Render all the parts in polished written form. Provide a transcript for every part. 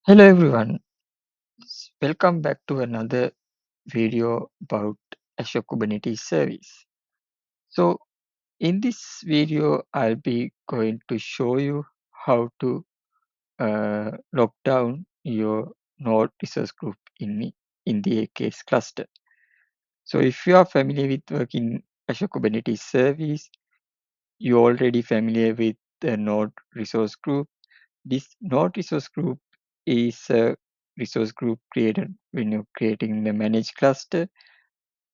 Hello everyone, welcome back to another video about Azure Kubernetes Service. So in this video, I'll be going to show you how to lock down your node resource group in the AKS cluster. So if you are familiar with working Azure Kubernetes Service, you're already familiar with the node resource group. This node resource group is a resource group created when you're creating the managed cluster,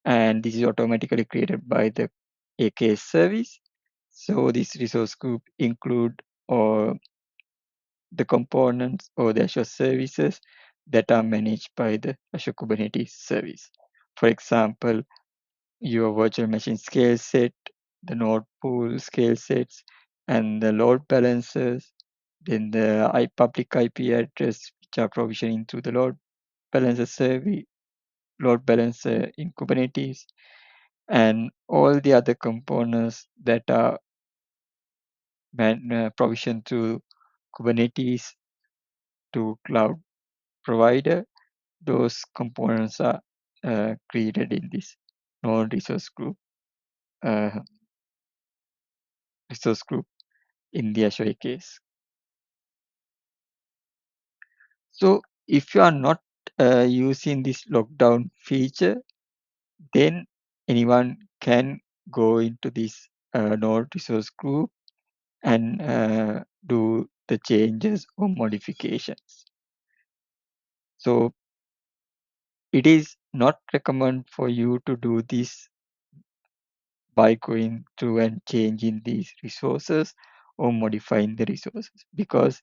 and this is automatically created by the AKS service. So this resource group include all the components or the Azure services that are managed by the Azure Kubernetes service. For example, your virtual machine scale set, the node pool scale sets, and the load balancers, then the public IP address which are provisioning through the load balancer service, load balancer in Kubernetes, and all the other components that are provisioned through Kubernetes to cloud provider. Those components are created in this node uh, resource group in the Azure case. So if you are not using this lockdown feature, then anyone can go into this node resource group and do the changes or modifications. So it is not recommend for you to do this by going through and changing these resources or modifying the resources, because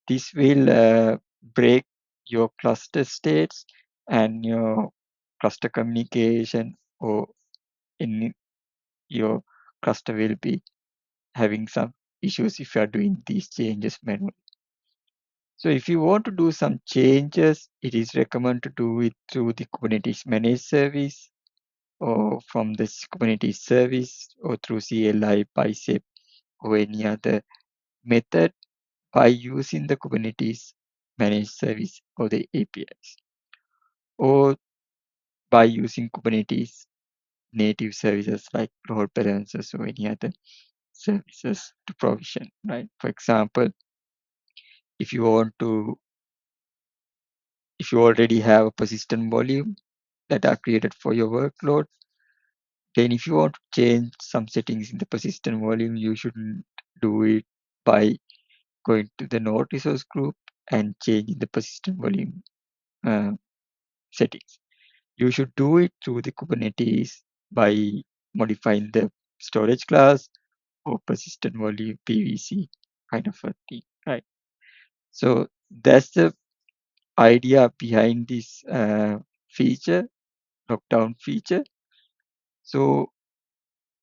this will break your cluster states and your cluster communication, or in your cluster will be having some issues if you are doing these changes manually. So if you want to do some changes, it is recommended to do it through the Kubernetes managed service, or from the Kubernetes service, or through CLI, bicep, or any other method by using the Kubernetes managed service or the APIs, or by using Kubernetes native services like load balancers or any other services to provision, right? For example, if you want to, if you already have a persistent volume that are created for your workload, then if you want to change some settings in the persistent volume, you shouldn't do it by going to the node resource group and changing the persistent volume uh, settings. You should do it through the Kubernetes by modifying the storage class or persistent volume PVC kind of a thing, right? So that's the idea behind this feature, lockdown feature. So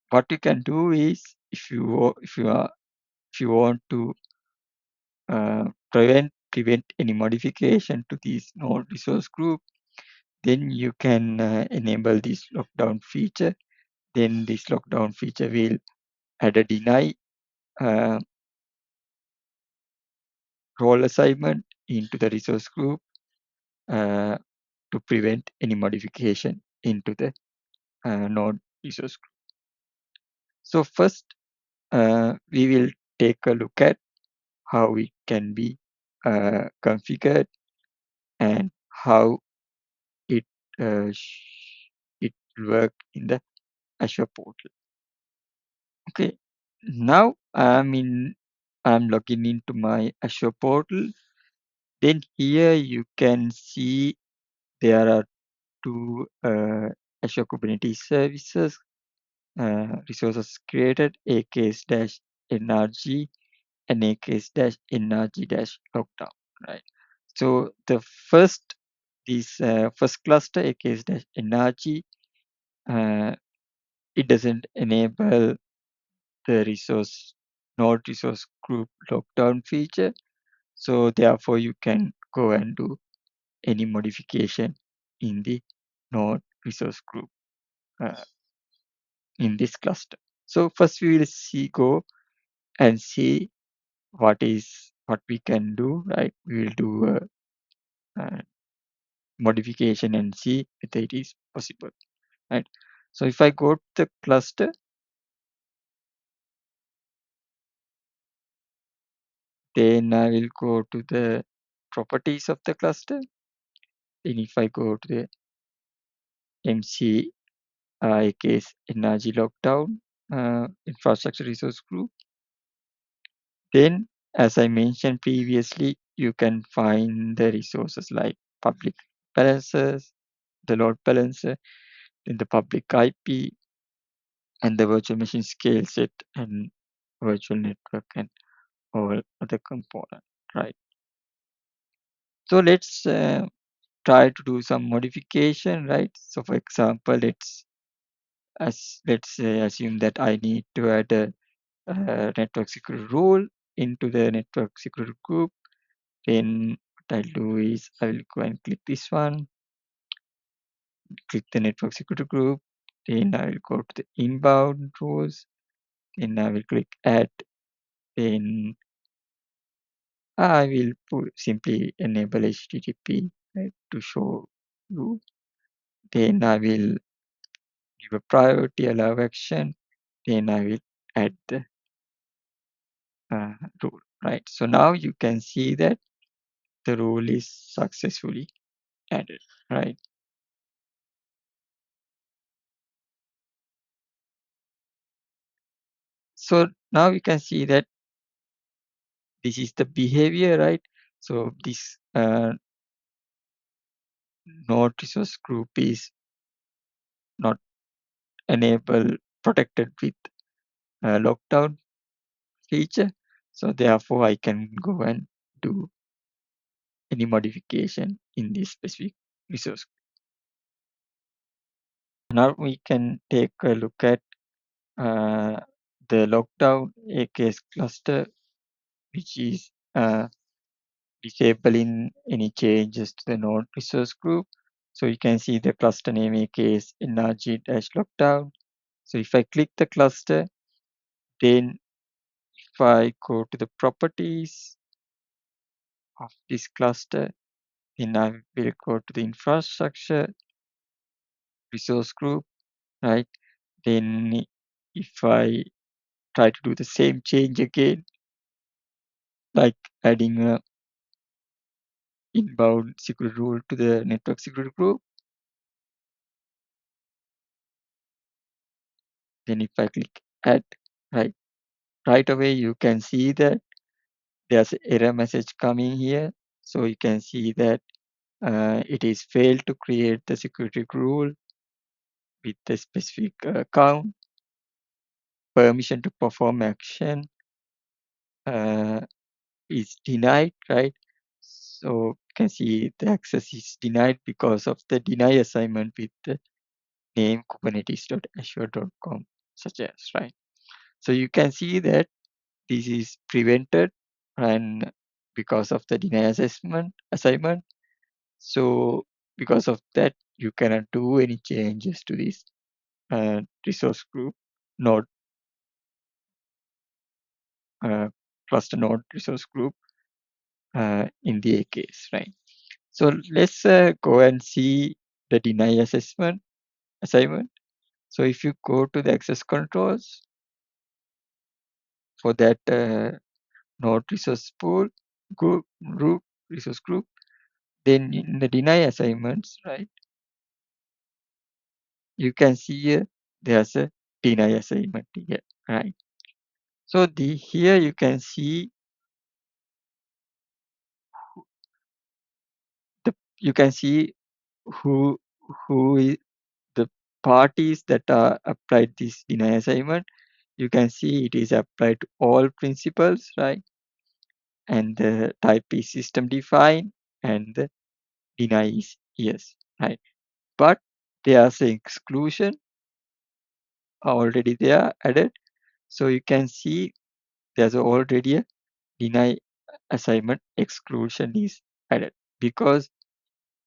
what you can do is, if you want to prevent any modification to this node resource group, then you can enable this lockdown feature. Then this lockdown feature will add a deny uh, role assignment into the resource group uh, to prevent any modification into the node resource group. So first, we will take a look at how it can be configured and how it it will work in the Azure portal. Okay, now I'm logging into my Azure portal. Then here you can see there are two Azure Kubernetes services resources created, AKS-NRG and AKS-NRG-lockdown, right? So the first first cluster, AKS-NRG, it doesn't enable the node resource group lockdown feature. So therefore you can go and do any modification in the node resource group uh, in this cluster. So first we will go and see what we can do, right? We will do a modification and see whether it is possible, right? So if I go to the cluster, then I will go to the properties of the cluster. Then if I go to the MC AKS energy lockdown infrastructure resource group, then as I mentioned previously, you can find the resources like public balancers, the load balancer, then the public IP, and the virtual machine scale set and virtual network and all other component, right? So let's try to do some modification, right? So for example, let's say assume that I need to add a network security rule into the network security group. Then what I'll do is I will go and click this one, click the network security group. Then I will go to the inbound rules. Then I will click add. Then I will simply enable HTTP, right, to show you. Then I will give a priority allow action. Then I will add the rule, right? So now you can see that the rule is successfully added, right? So now you can see that this is the behavior, right? So this node resource group is not protected with lockdown feature. So therefore I can go and do any modification in this specific resource. Now we can take a look at the lockdown AKS cluster, which is disabling any changes to the node resource group. So you can see the cluster name AKS NRG-lockdown. So if I click the cluster, then if I go to the properties of this cluster, then I will go to the infrastructure resource group, right? Then if I try to do the same change again, like adding a inbound security rule to the network security group, then if I click add, right away you can see that there's an error message coming here. So you can see that it is failed to create the security rule with the specific account, permission to perform action is denied, right? So you can see the access is denied because of the deny assignment with the name kubernetes.azure.com such as, right? So you can see that this is prevented and because of the deny assignment. So because of that, you cannot do any changes to this resource group node uh, cluster node resource group in the AKS, right? So let's go and see the deny assignment. So if you go to the access controls for that node resource pool group resource group, then in the deny assignments, right, you can see here there's a deny assignment here, right? So here you can see you can see who is the parties that are applied this deny assignment. You can see it is applied to all principals, right? And the type is system defined and the deny is yes, right? But there's an exclusion already there added. So you can see there's already a deny assignment exclusion is added because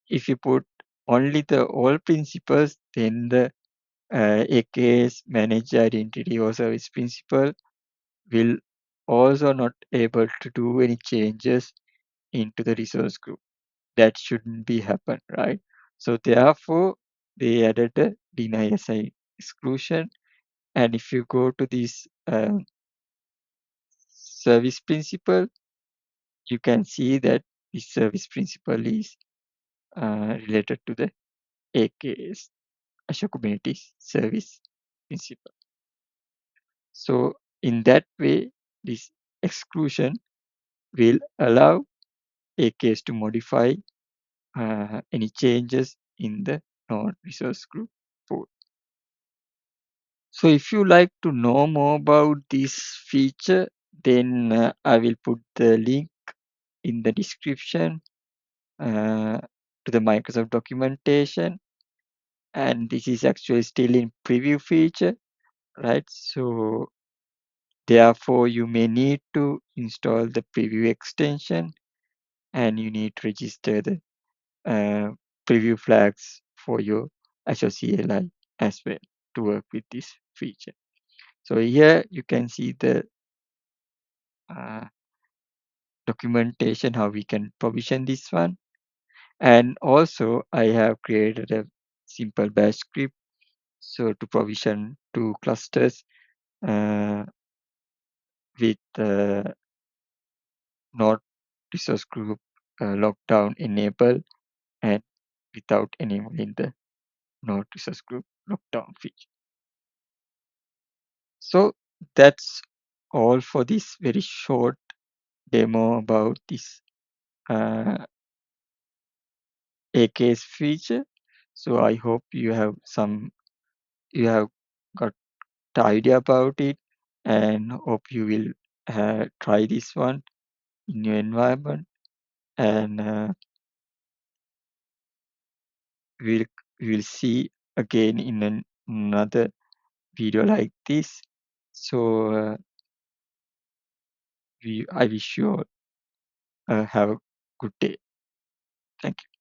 if you put only the all principals, then the AKS managed identity or service principal will also not able to do any changes into the resource group. that shouldn't be happen, right? So therefore, they added a deny assign exclusion. And if you go to this service principal, you can see that this service principal is related to the AKS, Azure Kubernetes Service principal. So in that way, this exclusion will allow AKS to modify any changes in the non-resource group pool. So if you like to know more about this feature, then I will put the link in the description to the Microsoft documentation. And this is actually still in preview feature, right? So therefore, you may need to install the preview extension, and you need to register the uh, preview flags for your Azure CLI as well to work with this feature. So here you can see the uh, documentation, how we can provision this one. And also I have created a simple bash script so to provision two clusters uh, with node resource group lockdown enabled and without enabling the node resource group lockdown feature. So that's all for this very short demo about this AKS feature. So I hope you have got the idea about it, and hope you will try this one in your environment. And we'll we'll see again in another video like this. So I wish you all have a good day. Thank you.